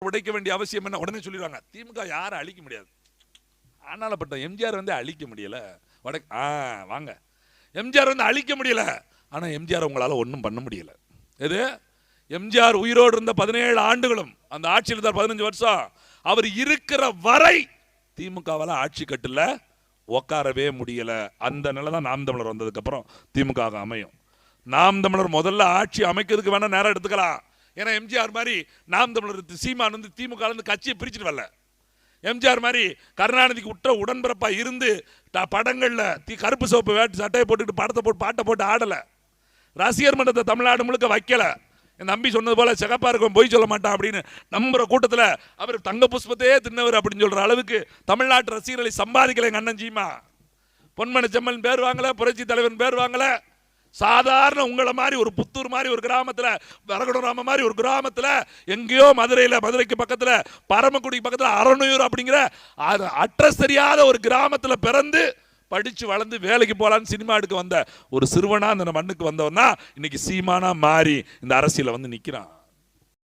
உடைக்க வேண்டிய அவசியம் என்ன? உடனே சொல்லிடுவாங்க திமுக யாரை அழிக்க முடியாது. ஆனாலப்பட்ட எம்ஜிஆர் வந்து அழிக்க முடியல. வாங்க, எம்ஜிஆர் வந்து அழிக்க முடியல. ஆனா எம்ஜிஆர் உங்களால ஒன்றும் பண்ண முடியல. எது? எம்ஜிஆர் உயிரோடு இருந்த 17 ஆண்டுகளும் அந்த ஆட்சியில் இருந்தார் 15 வருஷம். அவர் இருக்கிற வரை திமுகவால் ஆட்சி கட்டுல உட்காரவே முடியல. அந்த நிலை தான் நாம் தமிழர் வந்ததுக்கு அப்புறம் திமுக அமையும். நாம் தமிழர் முதல்ல ஆட்சி அமைக்கிறதுக்கு வேணா நேரம் எடுத்துக்கலாம். ஏன்னா எம்ஜிஆர் மாதிரி நாம் தமிழர் சீமான் வந்து திமுக கட்சியை பிரிச்சுட்டு வரல. எம்ஜிஆர் மாதிரி கருணாநிதிக்கு உற்ற உடன்பிறப்பா இருந்து படங்கள்ல கருப்பு சோப்பு வேட்டு சட்டையை போட்டுட்டு பாட்டை போட்டு ஆடல. ரசிகர் மன்றத்தை தமிழ்நாடு முழுக்க வைக்கல. என் தம்பி சொன்னது போல சிகப்பா இருக்கும் பொய் சொல்ல மாட்டான் அப்படின்னு நம்புற கூட்டத்தில் அவர் தங்க புஷ்பத்தையே தின்னவர் அப்படின்னு சொல்ற அளவுக்கு தமிழ்நாட்டு ரசிகர்களை சம்பாதிக்கல எங்க அண்ணன் சீமா. பொன்மன செம்மன் பேர் வாங்கல, புரட்சி தலைவன் பேர் வாங்கல. சாதாரண உங்களை மாதிரி ஒரு புத்தூர் மாதிரி ஒரு கிராமத்தில், வரகுடராம மாதிரி ஒரு கிராமத்தில், எங்கேயோ மதுரைக்கு பக்கத்தில், பரமக்குடிக்கு பக்கத்தில் அரணையூர் அப்படிங்கிற அட்ரஸ் தெரியாத ஒரு கிராமத்தில் பிறந்து படிச்சு வளர்ந்து வேலைக்கு போலான்னு சினிமா எடுக்க வந்த ஒரு சிறுவனா அந்த மண்ணுக்கு வந்தவனா இன்னைக்கு சீமானா மாறி இந்த அரசியல வந்து நிக்கிறான்.